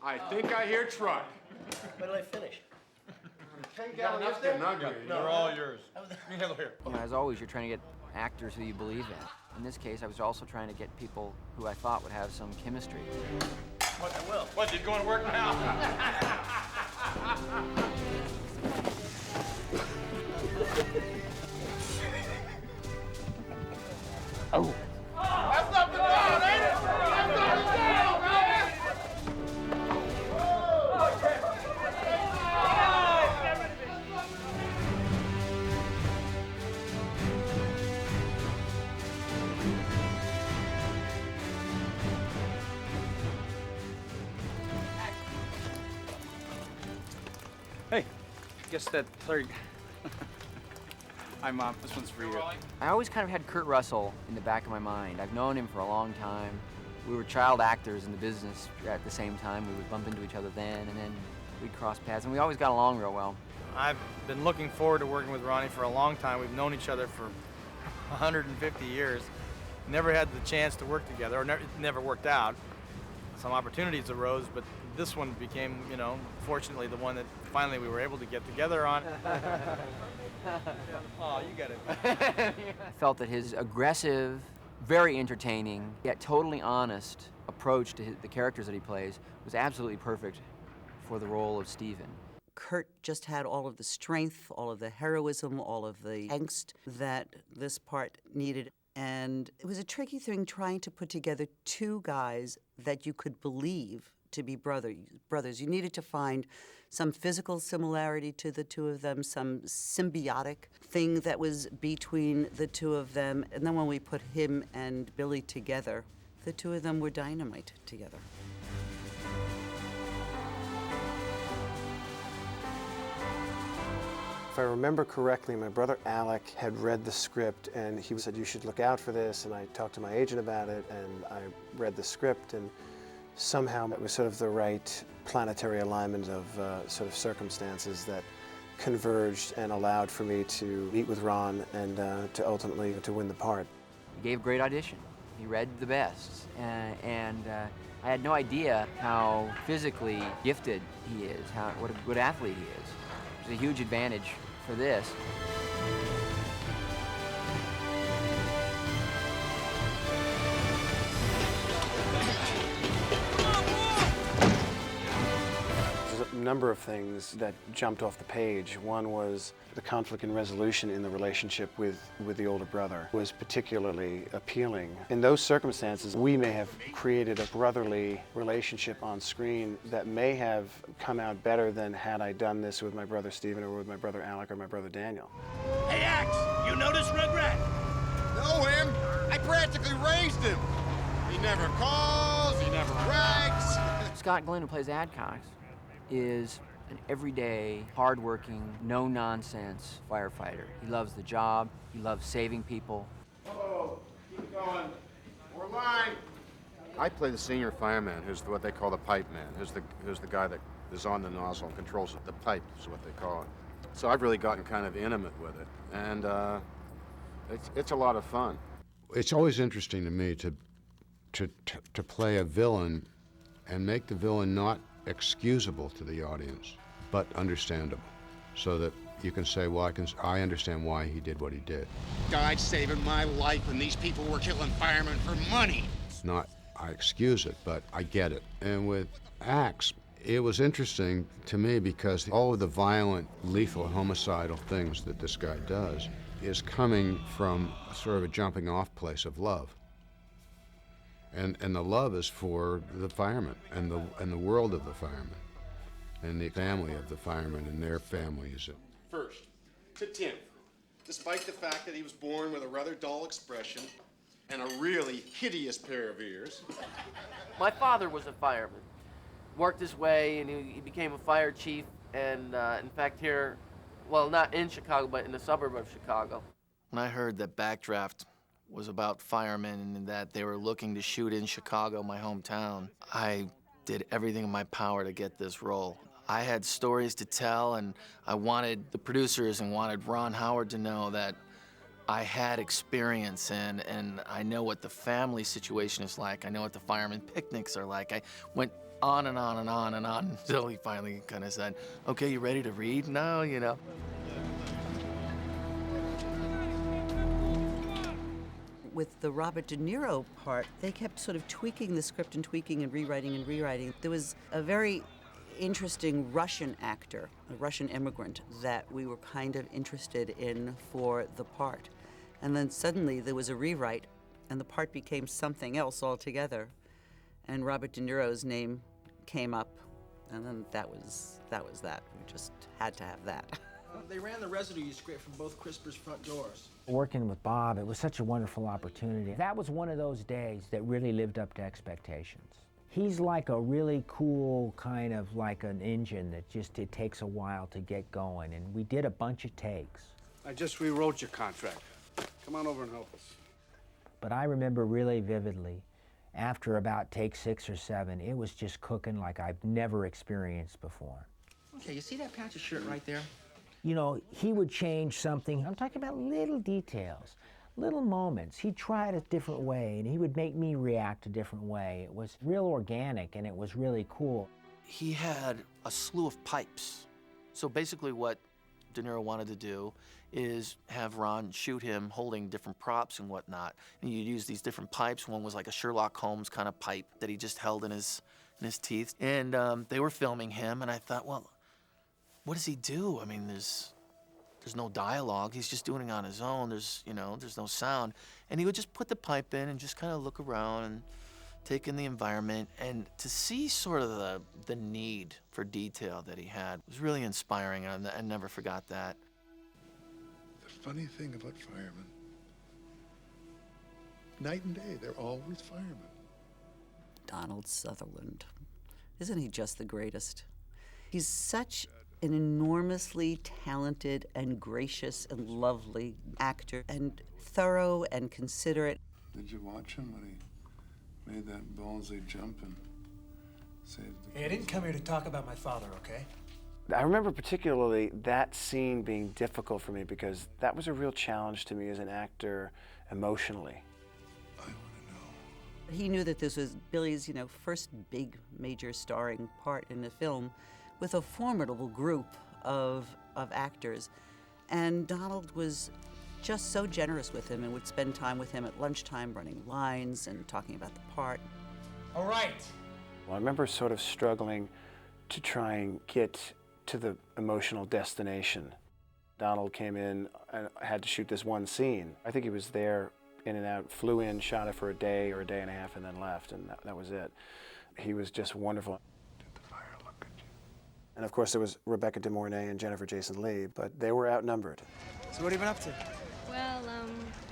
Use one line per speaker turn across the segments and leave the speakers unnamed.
I think I hear truck.
When did I finish?
10 gallons is there?
No, they're all yours. You handle here.
You know, as always, you're trying to get actors who you believe in. In this case, I was also trying to get people who I thought would have some chemistry.
What, I will.
What, you going to work now?
Oh.
That's up and down, ain't it? That's up and down, man!
Hey, guess that third. Hi, Mom. This one's for you.
I always kind of had Kurt Russell in the back of my mind. I've known him for a long time. We were child actors in the business at the same time. We would bump into each other then, and then we'd cross paths, and we always got along real well.
I've been looking forward to working with Ronnie for a long time. We've known each other for 150 years. Never had the chance to work together, or never worked out. Some opportunities arose, but this one became, you know, fortunately the one that finally we were able to get together on. Oh, you get it.
I felt that his aggressive, very entertaining, yet totally honest approach to the characters that he plays was absolutely perfect for the role of Stephen.
Kurt just had all of the strength, all of the heroism, all of the angst that this part needed. And it was a tricky thing trying to put together two guys that you could believe to be brothers. You needed to find some physical similarity to the two of them, some symbiotic thing that was between the two of them. And then when we put him and Billy together, the two of them were dynamite together.
If I remember correctly, my brother Alec had read the script and he said, you should look out for this, and I talked to my agent about it and I read the script, and somehow it was sort of the right planetary alignment of sort of circumstances that converged and allowed for me to meet with Ron and to ultimately to win the part.
He gave a great audition. He read the best, and I had no idea how physically gifted he is, what a good athlete he is. It's a huge advantage for this.
There's a number of things that jumped off the page. One was the conflict and resolution in the relationship with the older brother was particularly appealing. In those circumstances, we may have created a brotherly relationship on screen that may have come out better than had I done this with my brother Stephen or with my brother Alec or my brother Daniel.
Hey, Axe, you notice Rugrat?
Know him? I practically raised him. He never calls, he never brags.
Scott Glenn, who plays Adcox, is an everyday, hardworking, no-nonsense firefighter. He loves the job, he loves saving people.
Oh, keep going. More line. I play the senior fireman, who's what they call the pipe man, who's the guy that is on the nozzle and controls the pipe, is what they call it. So I've really gotten kind of intimate with it, and it's a lot of fun.
It's always interesting to me to play a villain and make the villain not excusable to the audience, but understandable, so that you can say, well, I understand why he did what he did.
Died saving my life, and these people were killing firemen for money.
It's not I excuse it, but I get it. And with Axe, it was interesting to me because all of the violent, lethal, homicidal things that this guy does is coming from sort of a jumping off place of love. And the love is for the firemen and the world of the firemen and the family of the firemen and their families.
First, to Tim, despite the fact that he was born with a rather dull expression and a really hideous pair of ears.
My father was a fireman, worked his way, and he became a fire chief, and in fact here, well, not in Chicago, but in the suburb of Chicago.
When I heard that Backdraft was about firemen and that they were looking to shoot in Chicago, my hometown, I did everything in my power to get this role. I had stories to tell, and I wanted the producers and wanted Ron Howard to know that I had experience in, and I know what the family situation is like. I know what the fireman picnics are like. I went on and on and on and on until he finally kind of said, okay, you ready to read now, you know?
With the Robert De Niro part, they kept sort of tweaking the script and tweaking and rewriting and rewriting. There was a very interesting Russian actor, a Russian immigrant, that we were kind of interested in for the part. And then suddenly there was a rewrite, and the part became something else altogether. And Robert De Niro's name came up, and then that was that. We just had to have that.
They ran the residue script from both CRISPR's front doors.
Working with Bob, it was such a wonderful opportunity. That was one of those days that really lived up to expectations. He's like a really cool, kind of like an engine that just, it takes a while to get going, and we did a bunch of takes.
I just rewrote your contract. Come on over and help us.
But I remember really vividly, after about take 6 or 7, it was just cooking like I've never experienced before.
Okay, you see that patch of shirt right there?
You know, he would change something. I'm talking about little details, little moments. He'd try it a different way, and he would make me react a different way. It was real organic, and it was really cool.
He had a slew of pipes. So basically what De Niro wanted to do is have Ron shoot him holding different props and whatnot. And you'd use these different pipes. One was like a Sherlock Holmes kind of pipe that he just held in his teeth. And they were filming him, and I thought, well, what does he do? I mean, there's no dialogue. He's just doing it on his own. There's no sound. And he would just put the pipe in and just kind of look around and take in the environment. And to see sort of the need for detail that he had was really inspiring. And I never forgot that.
The funny thing about firemen, night and day, they're always firemen.
Donald Sutherland. Isn't he just the greatest? He's such an enormously talented and gracious and lovely actor, and thorough and considerate.
Did you watch him when he made that ballsy jump and saved the
Hey, I didn't come here to talk about my father, okay?
I remember particularly that scene being difficult for me because that was a real challenge to me as an actor emotionally.
He knew that this was Billy's, first big major starring part in a film with a formidable group of actors. And Donald was just so generous with him and would spend time with him at lunchtime running lines and talking about the part.
All right.
Well, I remember sort of struggling to try and get to the emotional destination. Donald came in and had to shoot this one scene. I think he was there in and out, flew in, shot it for a day or a day and a half, and then left, and that was it. He was just wonderful. And of course there was Rebecca De Mornay and Jennifer Jason Leigh, but they were outnumbered.
So what have you been up to?
Well,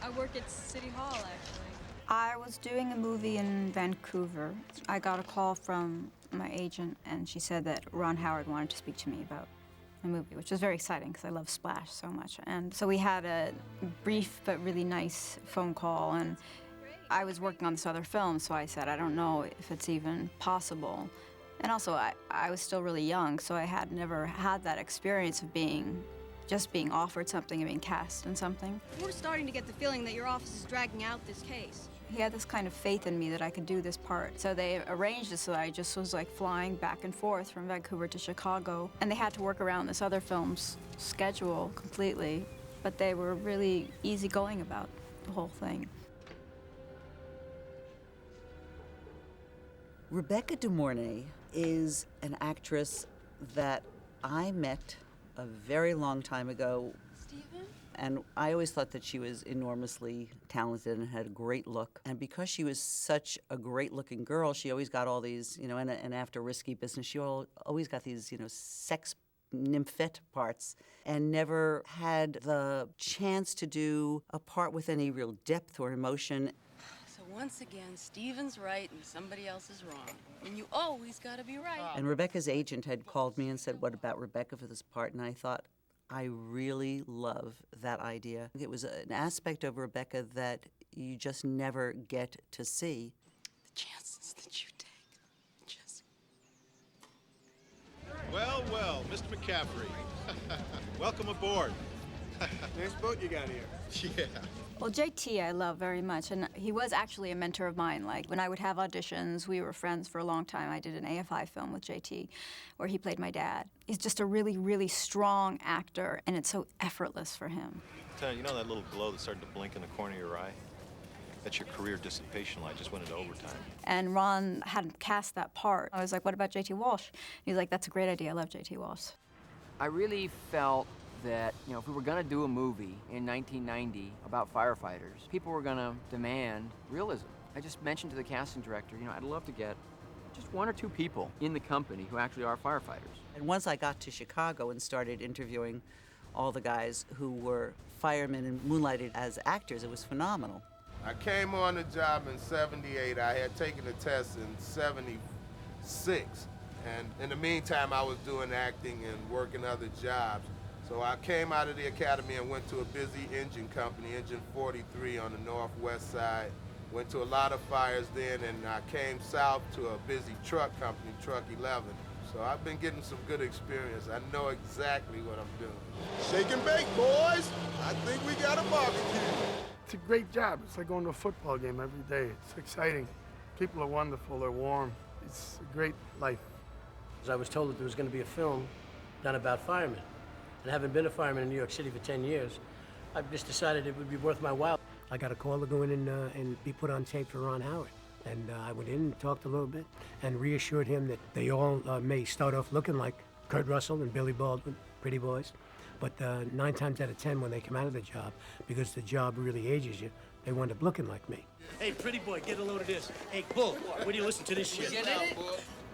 I work at City Hall, actually.
I was doing a movie in Vancouver. I got a call from my agent, and she said that Ron Howard wanted to speak to me about a movie, which was very exciting because I love Splash so much. And so we had a brief but really nice phone call, and I was working on this other film, so I said, I don't know if it's even possible. And also, I was still really young, so I had never had that experience of just being offered something and being cast in something.
We're starting to get the feeling that your office is dragging out this case.
He had this kind of faith in me that I could do this part. So they arranged it so that I just was like flying back and forth from Vancouver to Chicago. And they had to work around this other film's schedule completely, but they were really easygoing about the whole thing.
Rebecca De Mornay is an actress that I met a very long time ago.
Stephen?
And I always thought that she was enormously talented and had a great look. And because she was such a great-looking girl, she always got all these, and after Risky Business, she always got these, sex nymphette parts and never had the chance to do a part with any real depth or emotion.
So once again, Stephen's right and somebody else is wrong. And you always gotta be right.
And Rebecca's agent had called me and said, what about Rebecca for this part? And I thought, I really love that idea. It was an aspect of Rebecca that you just never get to see.
The chances that you take, just...
Well, Mr. McCaffrey, welcome aboard.
Nice boat you got here.
Yeah.
Well, JT I love very much, and he was actually a mentor of mine. Like, when I would have auditions, we were friends for a long time. I did an AFI film with JT where he played my dad. He's just a really, really strong actor, and it's so effortless for him.
Tell you know that little glow that's starting to blink in the corner of your eye? That's your career dissipation light, just went into overtime.
And Ron hadn't cast that part. I was like, what about JT Walsh? He's like, that's a great idea. I love JT Walsh.
I really felt that, you know, if we were going to do a movie in 1990 about firefighters, people were going to demand realism. I just mentioned to the casting director, you know, I'd love to get just one or two people in the company who actually are firefighters.
And once I got to Chicago and started interviewing all the guys who were firemen and moonlighted as actors, it was phenomenal.
I came on the job in '78. I had taken the test in '76. And in the meantime, I was doing acting and working other jobs. So I came out of the academy and went to a busy engine company, Engine 43 on the northwest side. Went to a lot of fires then, and I came south to a busy truck company, Truck 11. So I've been getting some good experience. I know exactly what I'm doing.
Shake and bake, boys. I think we got a barbecue.
It's a great job. It's like going to a football game every day. It's exciting. People are wonderful. They're warm. It's a great life.
I was told that there was going to be a film done about firemen. And having been a fireman in New York City for 10 years, I just decided it would be worth my while. I got a call to go in and be put on tape for Ron Howard. And I went in and talked a little bit and reassured him that they all may start off looking like Kurt Russell and Billy Baldwin, pretty boys. But 9 times out of 10, when they come out of the job, because the job really ages you, they wind up looking like me.
Hey, pretty boy, get a load of this. Hey, Bull, where do you listen to this shit?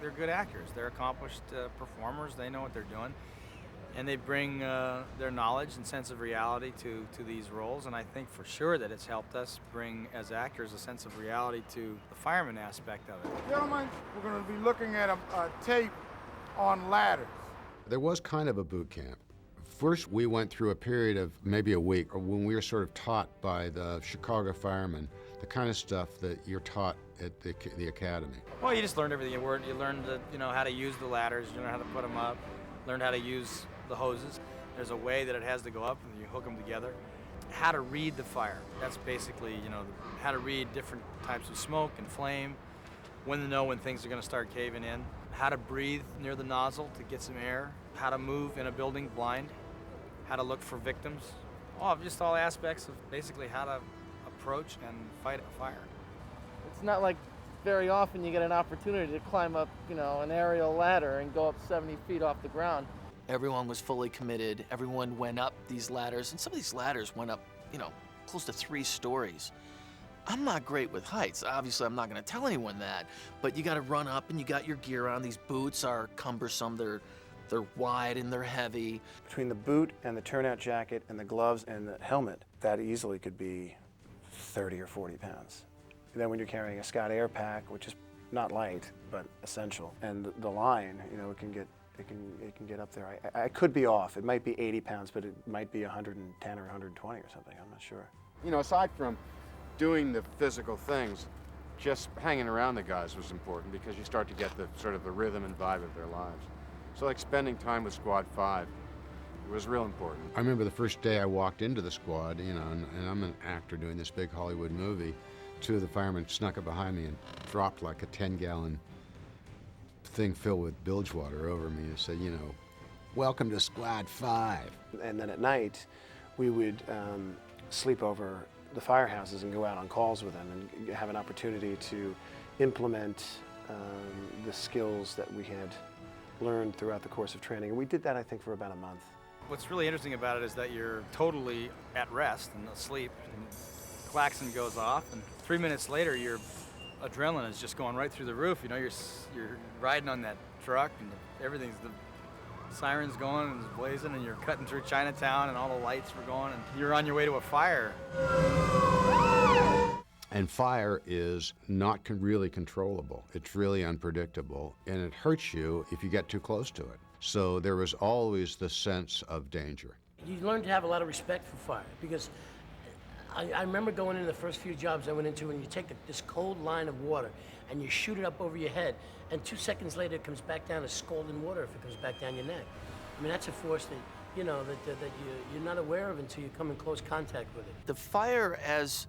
They're good actors. They're accomplished performers. They know what they're doing. And they bring their knowledge and sense of reality to these roles. And I think for sure that it's helped us bring, as actors, a sense of reality to the fireman aspect of it.
Gentlemen, we're going to be looking at a tape on ladders.
There was kind of a boot camp. First, we went through a period of maybe a week when we were sort of taught by the Chicago firemen the kind of stuff that you're taught at the academy.
Well, you just learned everything. You learned how to use the ladders, you learned how to put them up, learned how to use the hoses. There's a way that it has to go up and you hook them together. How to read the fire. That's basically, how to read different types of smoke and flame, when to know when things are going to start caving in, how to breathe near the nozzle to get some air, how to move in a building blind, how to look for victims. Just all aspects of basically how to approach and fight a fire.
It's not like very often you get an opportunity to climb up, an aerial ladder and go up 70 feet off the ground.
Everyone was fully committed. Everyone went up these ladders, and some of these ladders went up, close to 3 stories. I'm not great with heights. Obviously, I'm not going to tell anyone that, but you got to run up and you got your gear on. These boots are cumbersome. They're wide and they're heavy.
Between the boot and the turnout jacket and the gloves and the helmet, that easily could be 30 or 40 pounds. And then when you're carrying a Scott Air Pack, which is not light, but essential, and the line, it can get up there. I could be off. It might be 80 pounds, but it might be 110 or 120 or something. I'm not sure.
Aside from doing the physical things, just hanging around the guys was important because you start to get the sort of the rhythm and vibe of their lives. So like spending time with Squad 5 was real important.
I remember the first day I walked into the squad, and I'm an actor doing this big Hollywood movie. 2 of the firemen snuck up behind me and dropped like a 10-gallon thing filled with bilge water over me and said, welcome to Squad 5.
And then at night, we would sleep over the firehouses and go out on calls with them and have an opportunity to implement the skills that we had learned throughout the course of training. And we did that, I think, for about a month.
What's really interesting about it is that you're totally at rest and asleep. And the klaxon goes off, and 3 minutes later, your adrenaline is just going right through the roof. You're riding on that truck, and the siren's going and it's blazing, and you're cutting through Chinatown, and all the lights were going, and you're on your way to a fire.
And fire is not really controllable. It's really unpredictable, and it hurts you if you get too close to it. So there was always the sense of danger.
You learn to have a lot of respect for fire, because I remember going into the first few jobs I went into, and you take this cold line of water and you shoot it up over your head, and 2 seconds later it comes back down as scalding water if it comes back down your neck. I mean, that's a force that you know, that you're not aware of until you come in close contact with it.
The fire as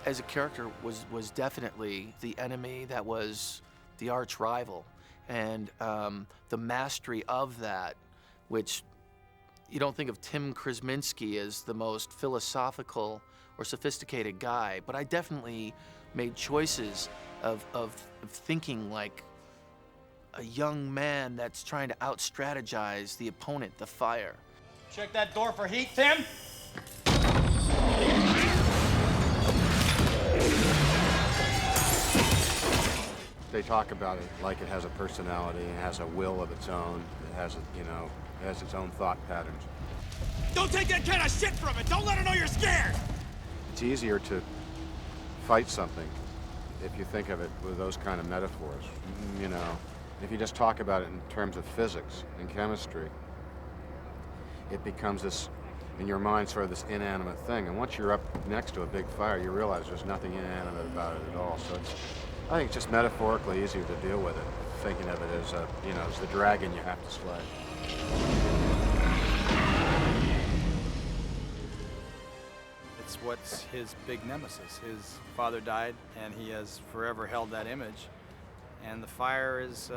a character was definitely the enemy that was the arch rival, and the mastery of that, which you don't think of Tim Krasinski as the most philosophical or sophisticated guy, but I definitely made choices of thinking like a young man that's trying to out-strategize the opponent, the fire.
Check that door for heat, Tim.
They talk about it like it has a personality, it has a will of its own, it has, it has its own thought patterns.
Don't take that kind of shit from it. Don't let her know you're scared.
It's easier to fight something if you think of it with those kind of metaphors. If you just talk about it in terms of physics and chemistry, it becomes this, in your mind, sort of this inanimate thing. And once you're up next to a big fire, you realize there's nothing inanimate about it at all. So I think it's just metaphorically easier to deal with it, thinking of it as as the dragon you have to slay.
It's what's his big nemesis. His father died, and he has forever held that image. And the fire is,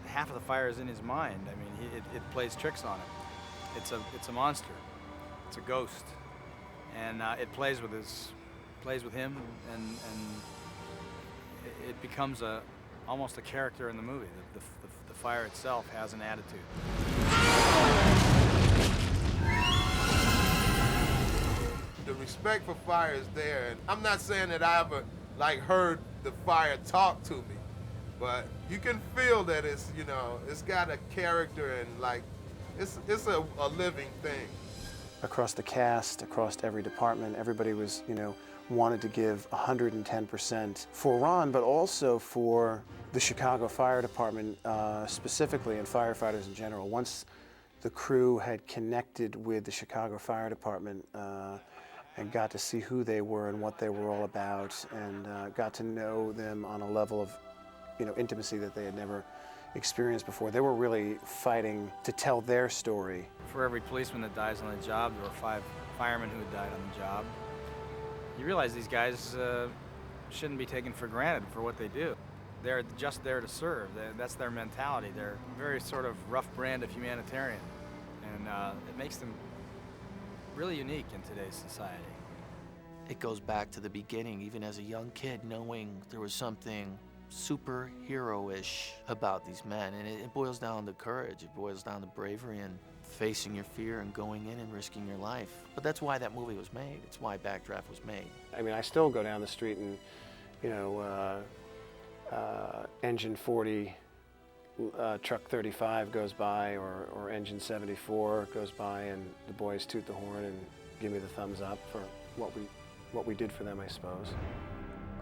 half of the fire is in his mind. I mean, it plays tricks on him. It's a monster. It's a ghost, and it plays with him, and it becomes almost a character in the movie. The fire itself has an attitude.
The respect for fire is there, and I'm not saying that I ever heard the fire talk to me, but you can feel that it's it's got a character, and it's a living thing.
Across the cast, across every department, everybody was wanted to give 110% for Ron, but also for the Chicago Fire Department specifically, and firefighters in general. Once the crew had connected with the Chicago Fire Department and got to see who they were and what they were all about, and got to know them on a level of intimacy that they had never experienced before. They were really fighting to tell their story.
For every policeman that dies on the job, there were 5 firemen who had died on the job. You realize these guys shouldn't be taken for granted for what they do. They're just there to serve. That's their mentality. They're a very sort of rough brand of humanitarian, and it makes them really unique in today's society.
It goes back to the beginning, even as a young kid, knowing there was something superhero-ish about these men, and it boils down to courage. It boils down to bravery and facing your fear and going in and risking your life. But that's why that movie was made. It's why Backdraft was made.
I mean, I still go down the street and, engine 40, truck 35 goes by, or engine 74 goes by, and the boys toot the horn and give me the thumbs up for what we did for them, I suppose.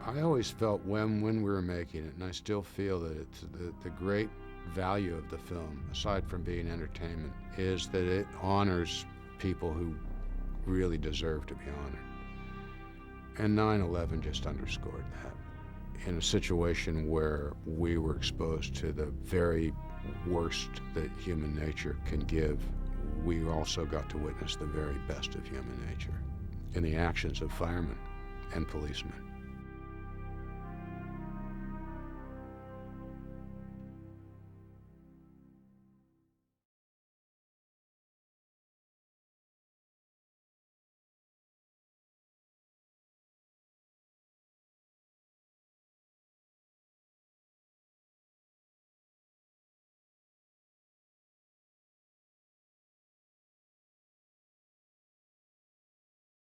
I always felt when we were making it, and I still feel that it's the great value of the film, aside from being entertainment, is that it honors people who really deserve to be honored. And 9/11 just underscored that. In a situation where we were exposed to the very worst that human nature can give, we also got to witness the very best of human nature in the actions of firemen and policemen.